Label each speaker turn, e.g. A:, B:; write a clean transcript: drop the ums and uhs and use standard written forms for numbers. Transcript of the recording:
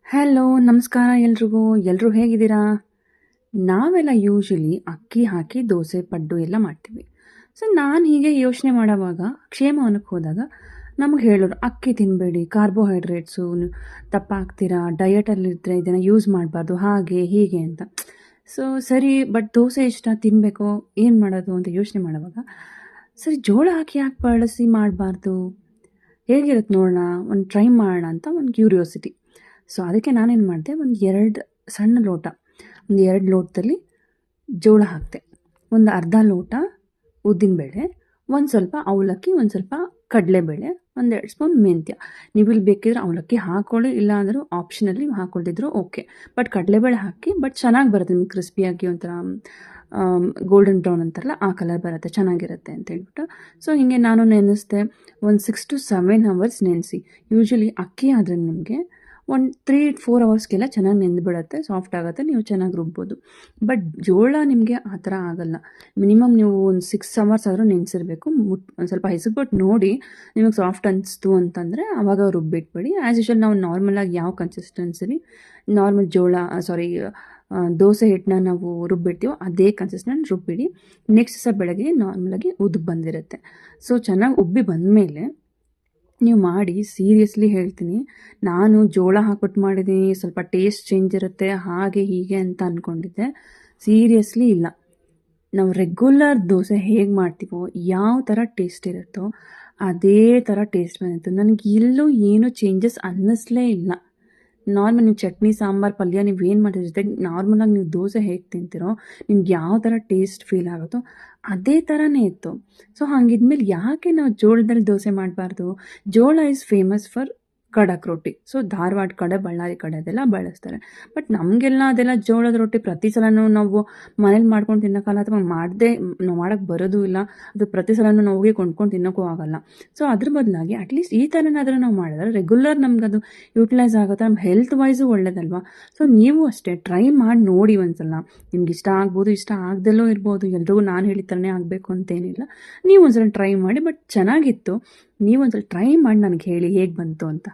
A: Hello, ನಮಸ್ಕಾರ ಎಲ್ರಿಗೂ. ಎಲ್ಲರೂ ಹೇಗಿದ್ದೀರಾ? ನಾವೆಲ್ಲ ಯೂಶಲಿ ಅಕ್ಕಿ ಹಾಕಿ ದೋಸೆ, ಪಡ್ಡು ಎಲ್ಲ ಮಾಡ್ತೀವಿ. ಸೊ ನಾನು ಹೀಗೆ ಯೋಚನೆ ಮಾಡೋವಾಗ, ಕ್ಷೇಮವನಕ್ಕೆ ಹೋದಾಗ ನಮಗೆ ಹೇಳೋರು, ಅಕ್ಕಿ ತಿನ್ನಬೇಡಿ, ಕಾರ್ಬೋಹೈಡ್ರೇಟ್ಸು ದಪ್ಪ ಆಗ್ತೀರಾ, ಡಯಟಲ್ಲಿದ್ದರೆ ಇದನ್ನು ಯೂಸ್ ಮಾಡಬಾರ್ದು, ಹಾಗೆ ಹೀಗೆ ಅಂತ. ಸೊ ಸರಿ, ಬಟ್ ದೋಸೆ ಇಷ್ಟ, ತಿನ್ನಬೇಕು, ಏನು ಮಾಡೋದು ಅಂತ ಯೋಚನೆ ಮಾಡುವಾಗ, ಸರಿ ಜೋಳ ಹಾಕಿ ಯಾಕೆ ಬಳಸಿ ಮಾಡಬಾರ್ದು, ಹೇಗಿರುತ್ತೆ ನೋಡೋಣ, ಒಂದು ಟ್ರೈ ಮಾಡೋಣ ಅಂತ ಒಂದು ಕ್ಯೂರಿಯೋಸಿಟಿ. ಸೊ ಅದಕ್ಕೆ ನಾನೇನು ಮಾಡಿದೆ, ಒಂದು 2 ಸಣ್ಣ ಲೋಟ, ಒಂದು 2 ಲೋಟದಲ್ಲಿ ಜೋಳ ಹಾಕಿದೆ, ಒಂದು ಅರ್ಧ ಲೋಟ ಉದ್ದಿನಬೇಳೆ, ಒಂದು ಸ್ವಲ್ಪ ಅವಲಕ್ಕಿ, ಒಂದು ಸ್ವಲ್ಪ ಕಡಲೆಬೇಳೆ, 1-2 ಸ್ಪೂನ್ ಮೆಂತ್ಯ. ನೀವು ಇಲ್ಲಿ ಬೇಕಿದ್ರೆ ಅವಲಕ್ಕಿ ಹಾಕ್ಕೊಳ್ಳಿ, ಇಲ್ಲ ಅಂದರೂ ಆಪ್ಷನಲ್ಲಿ ಹಾಕ್ಕೊಳ್ತಿದ್ರು ಓಕೆ. ಬಟ್ ಕಡಲೆಬೇಳೆ ಹಾಕಿ, ಬಟ್ ಚೆನ್ನಾಗಿ ಬರುತ್ತೆ ನಿಮ್ಗೆ ಕ್ರಿಸ್ಪಿಯಾಗಿ, ಒಂಥರ ಗೋಲ್ಡನ್ ಬ್ರೌನ್ ಅಂತಾರಲ್ಲ ಆ ಕಲರ್ ಬರುತ್ತೆ, ಚೆನ್ನಾಗಿರುತ್ತೆ ಅಂತ ಹೇಳ್ಬಿಟ್ಟು. ಸೊ ಹೀಗೆ ನಾನು ನೆನೆಸಿದೆ, ಒಂದು 6 to 7 ಅವರ್ಸ್ ನೆನೆಸಿ. ಯೂಶ್ವಲಿ ಅಕ್ಕಿ ಆದರೆ ನಿಮಗೆ ಒಂದು 3-4 ಅವರ್ಸ್ಗೆಲ್ಲ ಚೆನ್ನಾಗಿ ನೆಂದುಬಿಡುತ್ತೆ, ಸಾಫ್ಟ್ ಆಗುತ್ತೆ, ನೀವು ಚೆನ್ನಾಗಿ ರುಬ್ಬೋದು. ಬಟ್ ಜೋಳ ನಿಮಗೆ ಆ ಥರ ಆಗೋಲ್ಲ. ಮಿನಿಮಮ್ ನೀವು ಒಂದು 6 ಅವರ್ಸ್ ಆದರೂ ನೆನೆಸಿರಬೇಕು. ಒಂದು ಸ್ವಲ್ಪ ಹೆಸರುಬಿಟ್ಟು ನೋಡಿ, ನಿಮಗೆ ಸಾಫ್ಟ್ ಅನಿಸ್ತು ಅಂತಂದರೆ ಆವಾಗ ರುಬ್ಬಿಟ್ಬಿಡಿ. ಆ್ಯಸ್ ಯೂಶ್ವಲ್ ನಾವು ನಾರ್ಮಲಾಗಿ ಯಾವ ಕನ್ಸಿಸ್ಟೆನ್ಸಿಲಿ ನಾರ್ಮಲ್ ದೋಸೆ ಹಿಟ್ಟನ್ನ ನಾವು ರುಬ್ಬಿಡ್ತೀವೋ ಅದೇ ಕನ್ಸಿಸ್ಟೆನ್ಸಿ ರುಬ್ಬಿಡಿ. ನೆಕ್ಸ್ಟ್ ಸಹ ಬೆಳಗ್ಗೆ ನಾರ್ಮಲಾಗಿ ಉದ್ದು ಬಂದಿರುತ್ತೆ. ಸೊ ಚೆನ್ನಾಗಿ ಉಬ್ಬಿ ಬಂದಮೇಲೆ ನೀವು ಮಾಡಿ, ಸೀರಿಯಸ್ಲಿ ಹೇಳ್ತೀನಿ, ನಾನು ಜೋಳ ಹಾಕ್ಬಿಟ್ಟು ಮಾಡಿದ್ದೀನಿ, ಸ್ವಲ್ಪ ಟೇಸ್ಟ್ ಚೇಂಜ್ ಇರುತ್ತೆ ಹಾಗೆ ಹೀಗೆ ಅಂತ ಅಂದ್ಕೊಂಡಿದ್ದೆ. ಸೀರಿಯಸ್ಲಿ ಇಲ್ಲ. ನಾವು ರೆಗ್ಯುಲರ್ ದೋಸೆ ಹೇಗೆ ಮಾಡ್ತೀವೋ, ಯಾವ ಥರ ಟೇಸ್ಟ್ ಇರುತ್ತೋ ಅದೇ ಥರ ಟೇಸ್ಟ್ ಬಂದಿತ್ತು. ನನಗೆ ಎಲ್ಲೂ ಏನೂ ಚೇಂಜಸ್ ಅನ್ನಿಸ್ಲೇ ಇಲ್ಲ. ನಾರ್ಮಲ್ ನೀವು ಚಟ್ನಿ, ಸಾಂಬಾರು, ಪಲ್ಯ ನೀವು ಏನು ಮಾಡಿದ್ರೆ ಜೊತೆಗೆ ನಾರ್ಮಲಾಗಿ ನೀವು ದೋಸೆ ಹೇಗೆ ತಿಂತೀರೋ, ನಿಮ್ಗೆ ಯಾವ ಥರ ಟೇಸ್ಟ್ ಫೀಲ್ ಆಗುತ್ತೋ ಅದೇ ಥರನೇ ಇತ್ತು. ಸೊ ಹಾಗಿದ್ಮೇಲೆ ಯಾಕೆ ನಾವು ಜೋಳದಲ್ಲಿ ದೋಸೆ ಮಾಡಬಾರ್ದು? ಜೋಳ ಈಸ್ ಫೇಮಸ್ ಫಾರ್ ಖಡಕ್ ರೊಟ್ಟಿ. ಸೊ ಧಾರವಾಡ ಕಡೆ, ಬಳ್ಳಾರಿ ಕಡೆ ಅದೆಲ್ಲ ಬಳಸ್ತಾರೆ. ಬಟ್ ನಮಗೆಲ್ಲ ಅದೆಲ್ಲ ಜೋಳದ ರೊಟ್ಟಿ ಪ್ರತಿ ಸಲನೂ ನಾವು ಮನೇಲಿ ಮಾಡ್ಕೊಂಡು ತಿನ್ನೋಕ್ಕಲ್ಲ, ಅಥವಾ ನಾವು ಮಾಡೋಕ್ಕೆ ಬರೋದು ಇಲ್ಲ, ಅದು ಪ್ರತಿ ಸಲನೂ ನಾವು ಹೋಗಿ ಕೊಂಡ್ಕೊಂಡು ತಿನ್ನೋಕ್ಕೂ ಆಗೋಲ್ಲ. ಸೊ ಅದ್ರ ಬದಲಾಗಿ ಅಟ್ಲೀಸ್ಟ್ ಈ ಥರನಾದರೂ ನಾವು ಮಾಡಿದ್ರೆ ರೆಗ್ಯುಲರ್ ನಮಗದು ಯೂಟಿಲೈಸ್ ಆಗುತ್ತೆ, ನಮ್ಮ ಹೆಲ್ತ್ ವೈಸು ಒಳ್ಳೇದಲ್ವಾ. ಸೊ ನೀವು ಅಷ್ಟೇ ಟ್ರೈ ಮಾಡಿ ನೋಡಿ ಒಂದ್ಸಲ. ನಿಮ್ಗೆ ಇಷ್ಟ ಆಗ್ಬೋದು, ಇಷ್ಟ ಆಗದಲ್ಲೂ ಇರ್ಬೋದು, ಎಲ್ರಿಗೂ ನಾನು ಹೇಳಿದ ಥರನೇ ಆಗಬೇಕು ಅಂತೇನಿಲ್ಲ. ನೀವು ಒಂದ್ಸಲ ಟ್ರೈ ಮಾಡಿ, ಬಟ್ ಚೆನ್ನಾಗಿತ್ತು. ನೀವು ಒಂದ್ಸಲ ಟ್ರೈ ಮಾಡಿ ನನಗೆ ಹೇಳಿ ಹೇಗೆ ಬಂತು ಅಂತ.